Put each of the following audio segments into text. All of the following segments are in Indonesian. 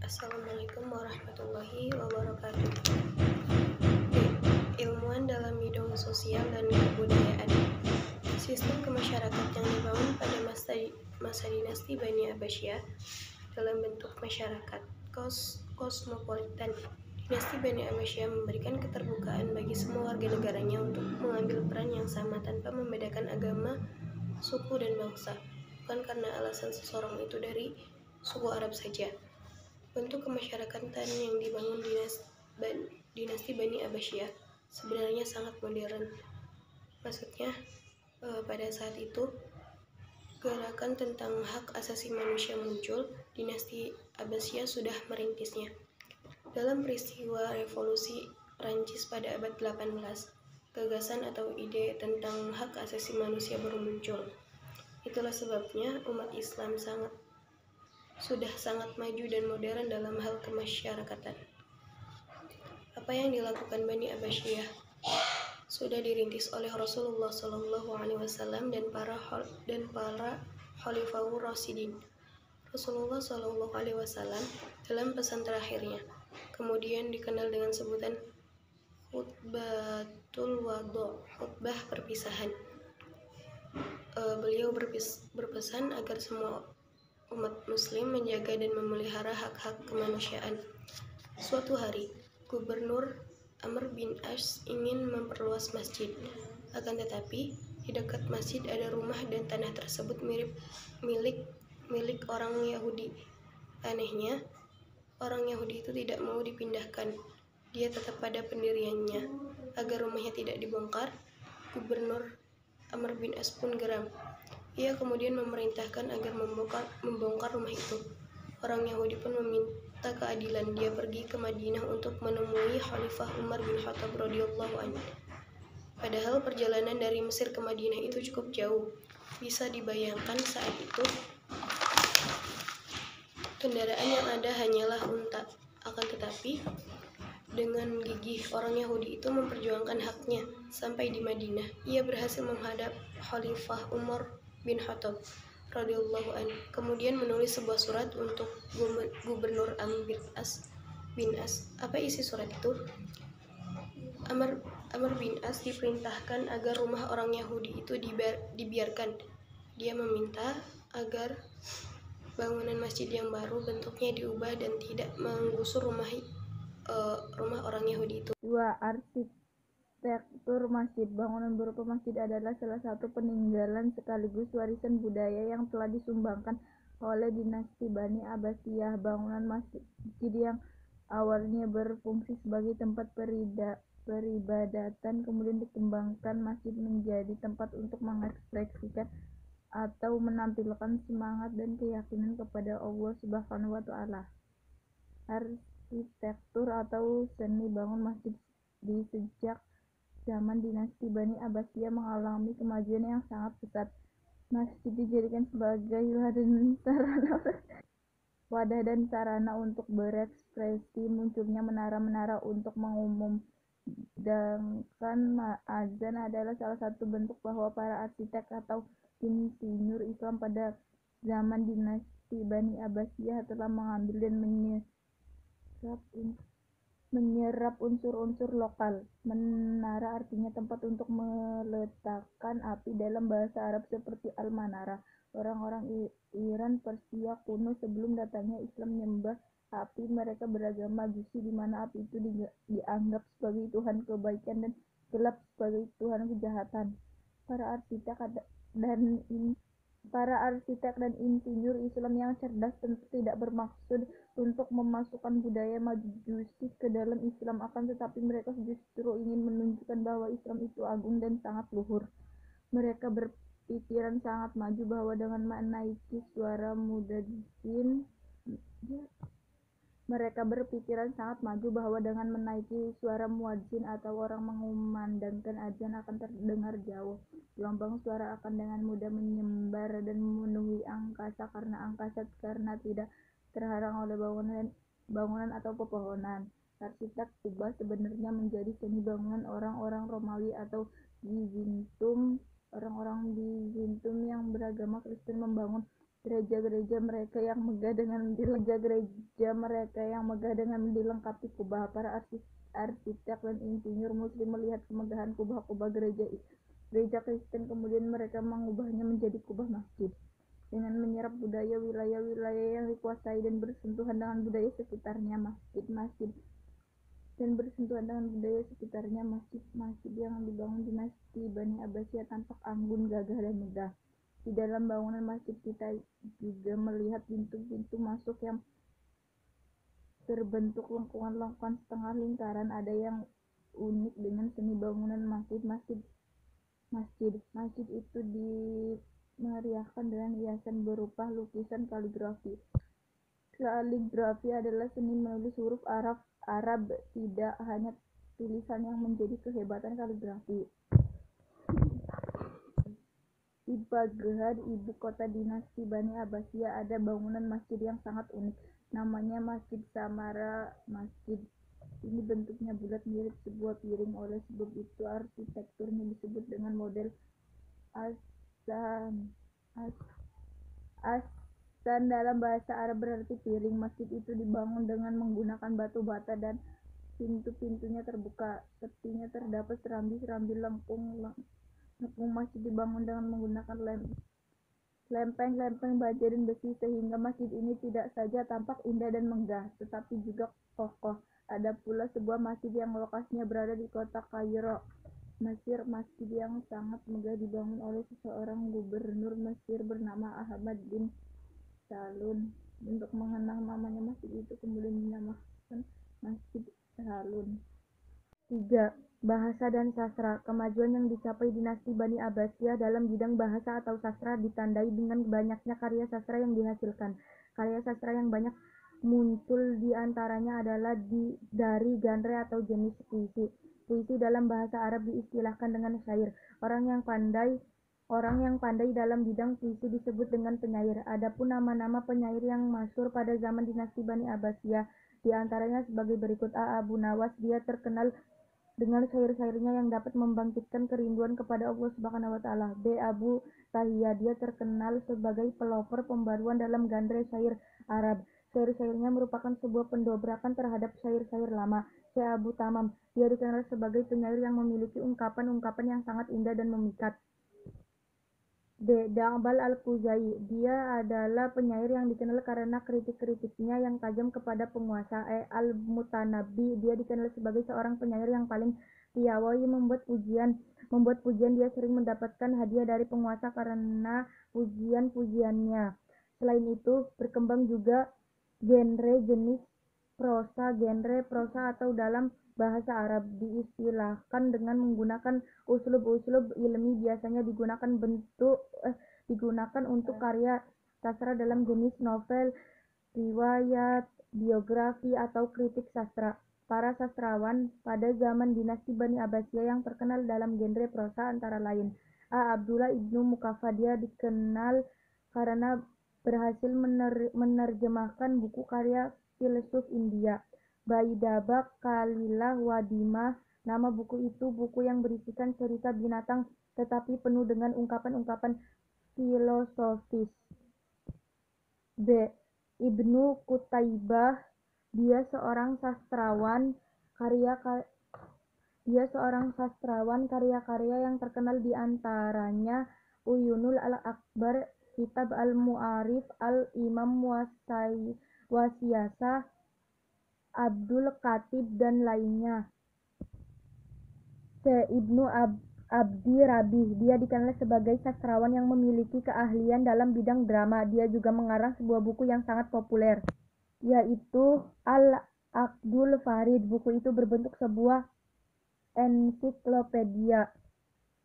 Assalamualaikum warahmatullahi wabarakatuh. Ilmuwan dalam bidang sosial dan kebudayaan. Sistem kemasyarakatan yang dibangun pada masa dinasti Bani Abbasiyah dalam bentuk masyarakat kosmopolitan. Dinasti Bani Abbasiyah memberikan keterbukaan bagi semua warga negaranya untuk mengambil peran yang sama tanpa membedakan agama, suku, dan bangsa, bukan karena alasan seseorang itu dari suku Arab saja. Bentuk kemasyarakatan yang dibangun dinasti Bani Abbasiyah sebenarnya sangat modern. Maksudnya, pada saat itu gerakan tentang hak asasi manusia muncul, dinasti Abbasiyah sudah merintisnya. Dalam peristiwa revolusi Prancis pada abad 18, gagasan atau ide tentang hak asasi manusia baru muncul. Itulah sebabnya umat Islam sudah sangat maju dan modern dalam hal kemasyarakatan. Apa yang dilakukan Bani Abbasiyah sudah dirintis oleh Rasulullah SAW dan para Khalifahur Rasyidin. Rasulullah SAW dalam pesan terakhirnya, kemudian dikenal dengan sebutan khutbatul wada, khutbah perpisahan. Beliau berpesan agar semua umat muslim menjaga dan memelihara hak-hak kemanusiaan. Suatu hari, Gubernur Amr bin As ingin memperluas masjid. Akan tetapi, di dekat masjid ada rumah dan tanah tersebut milik orang Yahudi. Anehnya, orang Yahudi itu tidak mau dipindahkan. Dia tetap pada pendiriannya. Agar rumahnya tidak dibongkar, Gubernur Amr bin As pun geram. Ia kemudian memerintahkan agar membongkar rumah itu. Orang Yahudi pun meminta keadilan. Dia pergi ke Madinah untuk menemui Khalifah Umar bin Khattab radhiyallahu anhu. Padahal perjalanan dari Mesir ke Madinah itu cukup jauh. Bisa dibayangkan saat itu kendaraan yang ada hanyalah unta. Akan tetapi dengan gigih orang Yahudi itu memperjuangkan haknya. Sampai di Madinah, ia berhasil menghadap Khalifah Umar bin Khattab radhiyallahu anhu. Kemudian menulis sebuah surat untuk Gubernur Amr bin As. Apa isi surat itu? Amr bin As diperintahkan agar rumah orang Yahudi itu dibiarkan. Dia meminta agar bangunan masjid yang baru bentuknya diubah dan tidak menggusur rumah orang Yahudi itu. 2. Arsitektur masjid. Bangunan berupa masjid adalah salah satu peninggalan sekaligus warisan budaya yang telah disumbangkan oleh dinasti Bani Abbasiyah. Bangunan masjid yang awalnya berfungsi sebagai tempat peribadatan kemudian dikembangkan masjid menjadi tempat untuk mengekspresikan atau menampilkan semangat dan keyakinan kepada Allah Subhanahu wa Ta'ala. Arsitektur atau seni bangun masjid di sejak zaman dinasti Bani Abbasiyah mengalami kemajuan yang sangat pesat. Masjid dijadikan sebagai wadah dan sarana untuk berekspresi. Munculnya menara-menara untuk mengumandangkan azan adalah salah satu bentuk bahwa para arsitek atau insinyur Islam pada zaman dinasti Bani Abbasiyah telah mengambil dan menyerap unsur-unsur lokal. Menara artinya tempat untuk meletakkan api dalam bahasa Arab seperti al-manara. Orang-orang Iran Persia kuno sebelum datangnya Islam menyembah api. Mereka beragama Majusi di mana api itu dianggap sebagai Tuhan kebaikan dan gelap sebagai Tuhan kejahatan. Para arsitek dan insinyur Islam yang cerdas tentu tidak bermaksud untuk memasukkan budaya Majusi ke dalam Islam, akan tetapi mereka justru ingin menunjukkan bahwa Islam itu agung dan sangat luhur. Mereka berpikiran sangat maju bahwa dengan menaiki suara muadzin atau orang mengumandangkan azan akan terdengar jauh. Gelombang suara akan dengan mudah menyebar dan memenuhi angkasa karena tidak terhalang oleh bangunan atau pepohonan. Arsitek Kubah sebenarnya menjadi seni bangunan orang-orang Romawi atau Bizantium. Orang-orang Bizantium yang beragama Kristen membangun Gereja-gereja mereka yang megah dengan dilengkapi kubah. Para arsitek dan insinyur Muslim melihat kemegahan kubah-kubah gereja Kristen, kemudian mereka mengubahnya menjadi kubah masjid. Dengan menyerap budaya wilayah-wilayah yang dikuasai dan bersentuhan dengan budaya sekitarnya, masjid yang dibangun dinasti Bani Abbasiyah tampak anggun, gagah, dan megah. Di dalam bangunan masjid kita juga melihat pintu-pintu masuk yang terbentuk lengkungan-lengkungan setengah lingkaran. Ada yang unik dengan seni bangunan masjid itu dimeriahkan dengan hiasan berupa lukisan kaligrafi. Kaligrafi adalah seni menulis huruf Arab, tidak hanya tulisan yang menjadi kehebatan kaligrafi. Di Baghdad, ibu kota dinasti Bani Abbasiyah, ada bangunan masjid yang sangat unik. Namanya Masjid Samara. Masjid ini bentuknya bulat mirip sebuah piring. Oleh sebab itu arsitekturnya disebut dengan model Ahsan dalam bahasa Arab berarti piring. Masjid itu dibangun dengan menggunakan batu bata dan pintu-pintunya terbuka. Tepinya terdapat serambi-serambi lengkung. Masjid dibangun dengan menggunakan lempeng baja dan besi, sehingga masjid ini tidak saja tampak indah dan megah, tetapi juga kokoh. Ada pula sebuah masjid yang lokasinya berada di kota Kairo, Mesir. Masjid yang sangat megah dibangun oleh seorang gubernur Mesir bernama Ahmad bin Shalun. Untuk mengenang namanya masjid itu kemudian dinamakan Masjid Shalun. 3. Bahasa dan sastra. Kemajuan yang dicapai dinasti Bani Abbasiyah dalam bidang bahasa atau sastra ditandai dengan banyaknya karya sastra yang dihasilkan. Karya sastra yang banyak muncul di antaranya adalah dari genre atau jenis puisi. Puisi dalam bahasa Arab diistilahkan dengan syair. Orang yang pandai dalam bidang puisi disebut dengan penyair. Adapun nama-nama penyair yang masyhur pada zaman dinasti Bani Abbasiyah di antaranya sebagai berikut. A. Abu Nawas, dia terkenal dengan syair-syairnya yang dapat membangkitkan kerinduan kepada Allah Subhanahu wa taala. B. Abu Tahiyah, dia terkenal sebagai pelopor pembaruan dalam genre syair Arab. Syair-syairnya merupakan sebuah pendobrakan terhadap syair-syair lama. C. Abu Tamam, dia dikenal sebagai penyair yang memiliki ungkapan-ungkapan yang sangat indah dan memikat. D. Da'bal al-Khuzai, dia adalah penyair yang dikenal karena kritik-kritiknya yang tajam kepada penguasa. E. Al-Mutanabbi, dia dikenal sebagai seorang penyair yang paling piawai membuat pujian. Dia sering mendapatkan hadiah dari penguasa karena pujian-pujiannya. Selain itu, berkembang juga genre prosa atau dalam bahasa Arab diistilahkan dengan menggunakan uslub ilmi, biasanya digunakan untuk karya sastra dalam jenis novel, riwayat, biografi, atau kritik sastra. Para sastrawan pada zaman dinasti Bani Abbasiyah yang terkenal dalam genre prosa antara lain. A. Abdullah ibnu Muqaffa, dia dikenal karena berhasil menerjemahkan buku karya filsuf India, Baidaba Kalilah Wadimah. Nama buku itu buku yang berisikan cerita binatang tetapi penuh dengan ungkapan-ungkapan filosofis. B. Ibnu Qutaibah, dia seorang sastrawan karya-karya yang terkenal di antaranya Uyunul Al-Akbar, Kitab Al-Mu'arif, Al-Imam Wasiyasah, Abdul Khatib, dan lainnya. C. Ibnu Abdi Rabih, dia dikenal sebagai sastrawan yang memiliki keahlian dalam bidang drama. Dia juga mengarang sebuah buku yang sangat populer, yaitu Al-Aqdul Farid. Buku itu berbentuk sebuah ensiklopedia.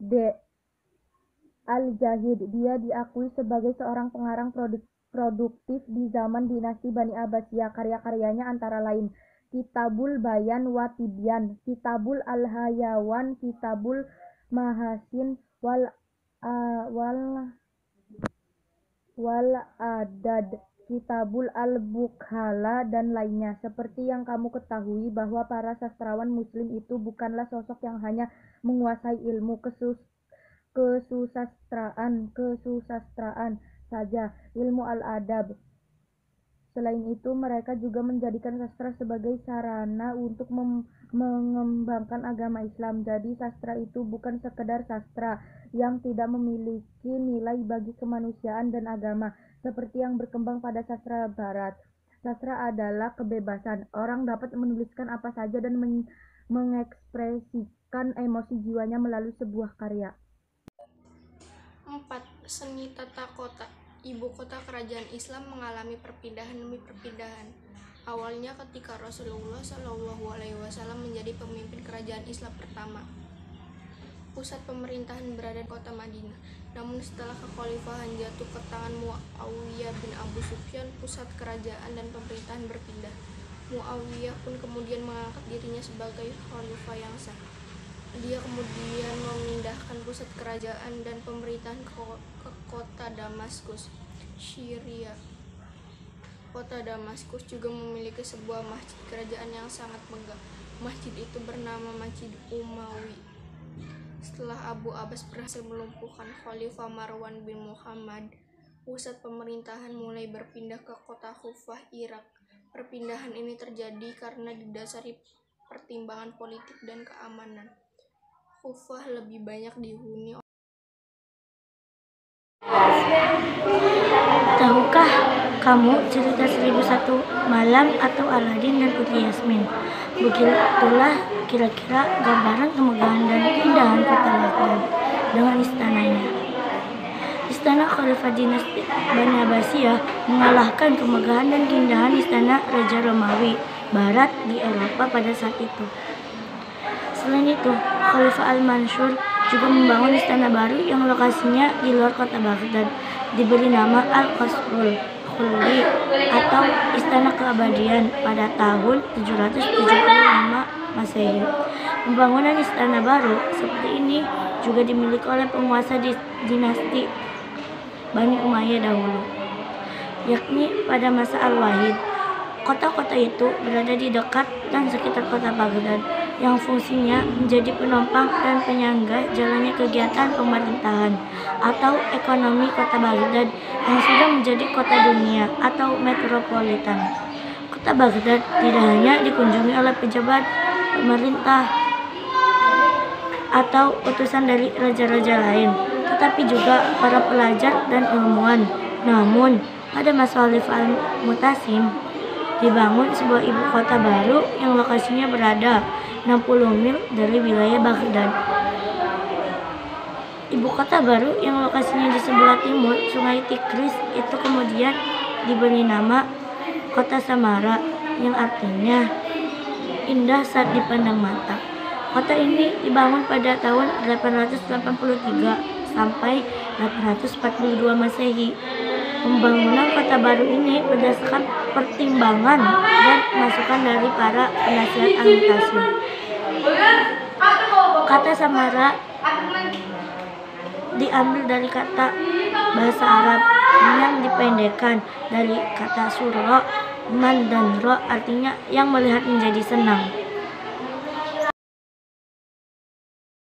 D. Al-Jahid, dia diakui sebagai seorang pengarang produktif di zaman dinasti Bani Abbasiyah. Karya-karyanya antara lain Kitabul Bayan wa Tibyan, Kitabul Al-Hayawan, Kitabul Mahasin, wal Adad, Kitabul Al-Bukhala, dan lainnya. Seperti yang kamu ketahui bahwa para sastrawan muslim itu bukanlah sosok yang hanya menguasai ilmu kesusastraan, saja, ilmu al-adab. Selain itu, mereka juga menjadikan sastra sebagai sarana untuk mengembangkan agama Islam. Jadi, sastra itu bukan sekedar sastra yang tidak memiliki nilai bagi kemanusiaan dan agama, seperti yang berkembang pada sastra Barat. Sastra adalah kebebasan. Orang dapat menuliskan apa saja dan mengekspresikan emosi jiwanya melalui sebuah karya. 4. Seni tata kota. Ibu kota kerajaan Islam mengalami perpindahan demi perpindahan. Awalnya ketika Rasulullah SAW menjadi pemimpin kerajaan Islam pertama. Pusat pemerintahan berada di kota Madinah. Namun setelah kekhalifahan jatuh ke tangan Muawiyah bin Abu Sufyan, pusat kerajaan dan pemerintahan berpindah. Muawiyah pun kemudian mengangkat dirinya sebagai khalifah yang sah. Dia kemudian memindahkan pusat kerajaan dan pemerintahan ke kota Damaskus, Syria. Kota Damaskus juga memiliki sebuah masjid kerajaan yang sangat megah. Masjid itu bernama Masjid Umawi. Setelah Abu Abbas berhasil melumpuhkan Khalifah Marwan bin Muhammad, pusat pemerintahan mulai berpindah ke kota Kufah, Irak. Perpindahan ini terjadi karena didasari pertimbangan politik dan keamanan. Kufah lebih banyak dihuni oleh. Tahukah kamu cerita 1001 Malam atau Aladin dan Putri Yasmin? Begitulah kira-kira gambaran kemegahan dan keindahan kota Baghdad dengan istananya. Istana Khalifah dinasti Bani Abbasiyah mengalahkan kemegahan dan keindahan istana Raja Romawi Barat di Eropa pada saat itu. Selain itu, Khalifah Al-Mansur juga membangun istana baru yang lokasinya di luar kota Baghdad, diberi nama Al-Qasrul Khuldi atau Istana Keabadian pada tahun 775 Masehi. Pembangunan istana baru seperti ini juga dimiliki oleh penguasa dinasti Bani Umayyah dahulu, yakni pada masa Al-Wahid. Kota-kota itu berada di dekat dan sekitar kota Baghdad, yang fungsinya menjadi penompang dan penyangga jalannya kegiatan pemerintahan atau ekonomi kota Baghdad yang sudah menjadi kota dunia atau metropolitan. Kota Baghdad tidak hanya dikunjungi oleh pejabat pemerintah atau utusan dari raja-raja lain, tetapi juga para pelajar dan ilmuwan. Namun, pada masa Khalifah Al-Mu'tasim, dibangun sebuah ibu kota baru yang lokasinya berada 60 mil dari wilayah Baghdad. Ibu kota baru yang lokasinya di sebelah timur Sungai Tigris itu kemudian diberi nama Kota Samara, yang artinya indah saat dipandang mata. Kota ini dibangun pada tahun 883 sampai 842 Masehi. Pembangunan kota baru ini berdasarkan pertimbangan dan masukan dari para penasihat Al-Mu'tasim. Kata Samara diambil dari kata bahasa Arab yang dipendekkan dari kata surra, man dan ro, artinya yang melihat menjadi senang.